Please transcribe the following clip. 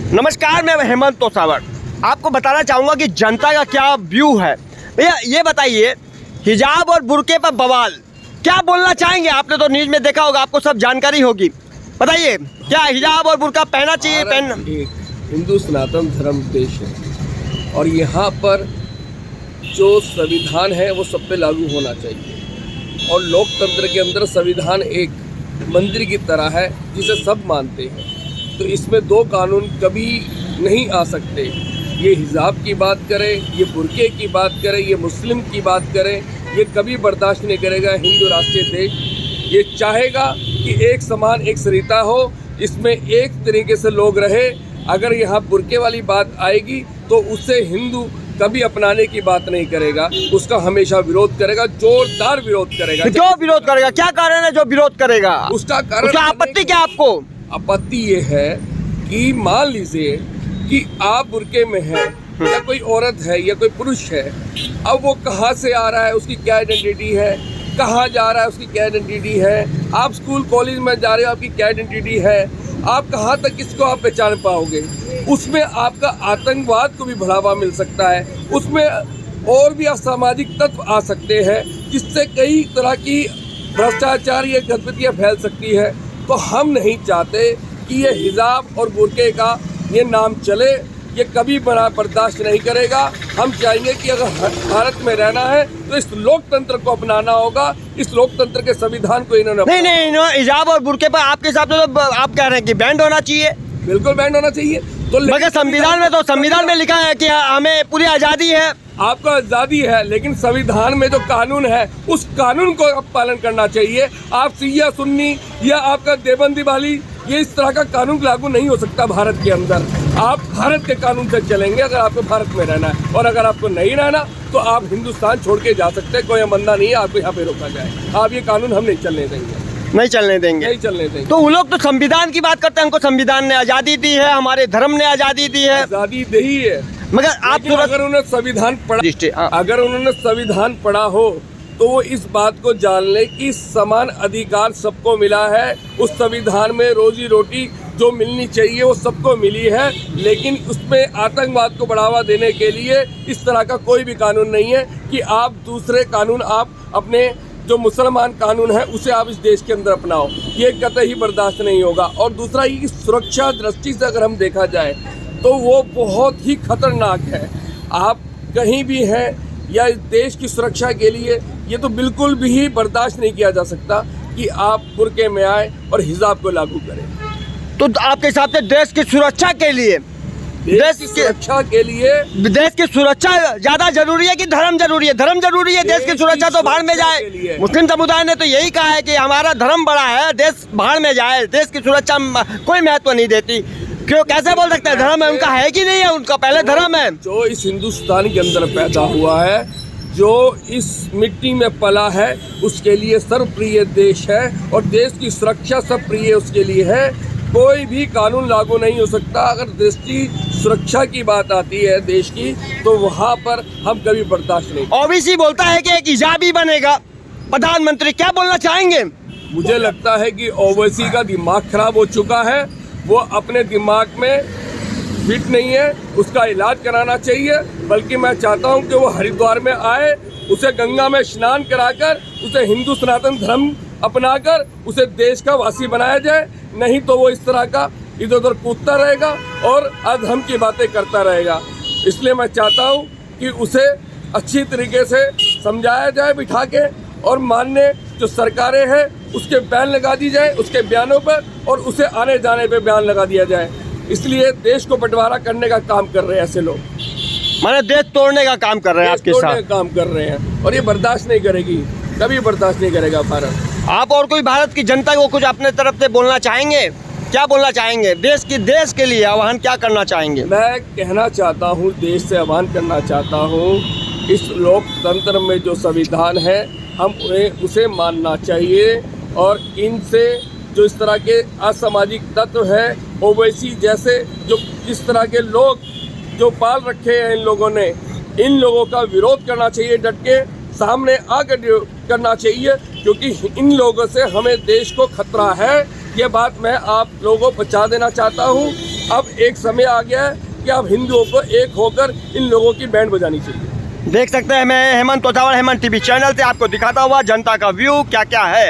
नमस्कार, मैं हेमंत तोसावर आपको बताना चाहूँगा कि जनता का क्या व्यू है। भैया ये बताइए, हिजाब और बुर्के पर बवाल, क्या बोलना चाहेंगे? आपने तो न्यूज़ में देखा होगा, आपको सब जानकारी होगी। बताइए, क्या हिजाब और बुर्का पहनना चाहिए? एक हिंदू सनातन धर्म देश है और यहाँ पर जो संविधान है वो सब पे लागू होना चाहिए और लोकतंत्र के अंदर संविधान एक मंदिर की तरह है जिसे सब मानते हैं। तो इसमें दो कानून कभी नहीं आ सकते। ये हिजाब की बात करें, ये बुर्के की बात करें, ये मुस्लिम की बात करें, ये कभी बर्दाश्त नहीं करेगा हिंदू राष्ट्रीय देश। ये चाहेगा कि एक समान एक सरिता हो, इसमें एक तरीके से लोग रहे। अगर यहाँ बुर्के वाली बात आएगी तो उससे हिंदू कभी अपनाने की बात नहीं करेगा, उसका हमेशा विरोध करेगा, जोरदार विरोध करेगा। क्यों विरोध करेगा? क्या कारण है जो विरोध करेगा? उसका कारण, उसका आपत्ति क्या? आपको आपत्ति ये है कि मान लीजिए कि आप बुर्के में हैं या कोई औरत है या कोई पुरुष है, अब वो कहाँ से आ रहा है, उसकी क्या आइडेंटिटी है, कहाँ जा रहा है, उसकी क्या आइडेंटिटी है, आप स्कूल कॉलेज में जा रहे हो, आपकी क्या आइडेंटिटी है, आप कहाँ तक किसको आप पहचान पाओगे। उसमें आपका आतंकवाद को भी बढ़ावा मिल सकता है, उसमें और भी असामाजिक तत्व आ सकते हैं जिससे कई तरह की भ्रष्टाचार या गतिविधियाँ फैल सकती है। तो हम नहीं चाहते कि ये हिजाब और बुर्के का ये नाम चले, ये कभी बर्दाश्त नहीं करेगा। हम चाहेंगे कि अगर भारत में रहना है तो इस लोकतंत्र को अपनाना होगा, इस लोकतंत्र के संविधान को इन्होंने नहीं, हिजाब और बुर्के पर आपके हिसाब से तो आप कह रहे हैं कि बैंड होना चाहिए। बिल्कुल बैंड होना चाहिए। तो मगर संविधान में लिखा है कि हमें पूरी आज़ादी है। आपका आज़ादी है, लेकिन संविधान में जो कानून है उस कानून को आप पालन करना चाहिए। आप सिया सुन्नी या आपका देवबंदी वाली ये इस तरह का कानून लागू नहीं हो सकता भारत के अंदर। आप भारत के कानून से चलेंगे अगर आपको भारत में रहना है, और अगर आपको नहीं रहना तो आप हिंदुस्तान छोड़ के जा सकते हैं। कोई बंदा नहीं है आपको यहाँ पे रोका जाए। आप ये कानून हम नहीं चलने देंगे, नहीं चलने देंगे। तो वो लोग तो संविधान की बात करते हैं, हमको संविधान ने आज़ादी दी है, हमारे धर्म ने आज़ादी दी है। आज़ादी दी है, मगर आप अगर उन्होंने संविधान पढ़ा हो तो वो इस बात को जान ले कि समान अधिकार सबको मिला है। उस संविधान में रोजी रोटी जो मिलनी चाहिए वो सबको मिली है, लेकिन उसमें आतंकवाद को बढ़ावा देने के लिए इस तरह का कोई भी कानून नहीं है कि आप दूसरे कानून, आप अपने जो मुसलमान कानून है उसे आप इस देश के अंदर अपनाओ। ये कतई बर्दाश्त नहीं होगा। और दूसरा, ये सुरक्षा दृष्टि से अगर हम देखा जाए तो वो बहुत ही खतरनाक है। आप कहीं भी हैं या इस देश की सुरक्षा के लिए ये तो बिल्कुल भी बर्दाश्त नहीं किया जा सकता कि आप बुर्के में आए और हिजाब को लागू करें। तो आपके हिसाब से देश की सुरक्षा के लिए, देश की सुरक्षा के लिए देश की सुरक्षा ज्यादा जरूरी है कि धर्म जरूरी है? धर्म जरूरी है, देश की सुरक्षा तो भाड़ में जाए। मुस्लिम समुदाय ने तो यही कहा है कि हमारा धर्म बड़ा है, देश भाड़ में जाए, देश की सुरक्षा कोई महत्व नहीं देती। क्यों, कैसे बोल सकते हैं? धर्म है उनका, है कि नहीं है उनका? पहले धर्म है। जो इस हिंदुस्तान के अंदर पैदा हुआ है, जो इस मिट्टी में पला है, उसके लिए सर्वप्रिय देश है और देश की सुरक्षा सब प्रिय उसके लिए है। कोई भी कानून लागू नहीं हो सकता। अगर देश की सुरक्षा की बात आती है देश की, तो वहाँ पर हम कभी बर्दाश्त नहीं। ओबीसी बोलता है कि एक हिजाबी बनेगा प्रधानमंत्री, क्या बोलना चाहेंगे? मुझे लगता है कि ओबीसी का दिमाग खराब हो चुका है, वो अपने दिमाग में फिट नहीं है, उसका इलाज कराना चाहिए। बल्कि मैं चाहता हूँ कि वो हरिद्वार में आए, उसे गंगा में स्नान कराकर उसे हिंदू सनातन धर्म अपनाकर उसे देश का वासी बनाया जाए। नहीं तो वो इस तरह का इधर उधर कूदता रहेगा और अधर्म की बातें करता रहेगा। इसलिए मैं चाहता हूँ कि उसे अच्छी तरीके से समझाया जाए बिठा के, और मान्य जो सरकारें हैं उसके बैन लगा दी जाए उसके बयानों पर, और उसे आने जाने पे बैन लगा दिया जाए। इसलिए देश को बंटवारा करने का काम कर रहे हैं ऐसे लोग, माने देश तोड़ने का काम कर रहे हैं, आपके साथ काम कर रहे हैं, और ये बर्दाश्त नहीं करेगी, कभी बर्दाश्त नहीं करेगा भारत। आप और कोई भारत की जनता को कुछ अपने तरफ से बोलना चाहेंगे? क्या बोलना चाहेंगे? देश के लिए आह्वान क्या करना चाहेंगे? मैं कहना चाहता हूँ, देश से आह्वान करना चाहता हूँ, इस लोकतंत्र में जो संविधान है हम उसे मानना चाहिए। और इनसे जो इस तरह के असामाजिक तत्व हैं, ओवैसी जैसे जो इस तरह के लोग जो पाल रखे हैं इन लोगों ने, इन लोगों का विरोध करना चाहिए, डट के सामने आकर करना चाहिए, क्योंकि इन लोगों से हमें देश को खतरा है। ये बात मैं आप लोगों को बता देना चाहता हूँ। अब एक समय आ गया है कि अब हिंदुओं को एक होकर इन लोगों की बैंड बजानी चाहिए। देख सकते हैं मैं हेमंत तोतावड़ हेमंत टीवी चैनल से आपको दिखाता हुआ जनता का व्यू क्या क्या है।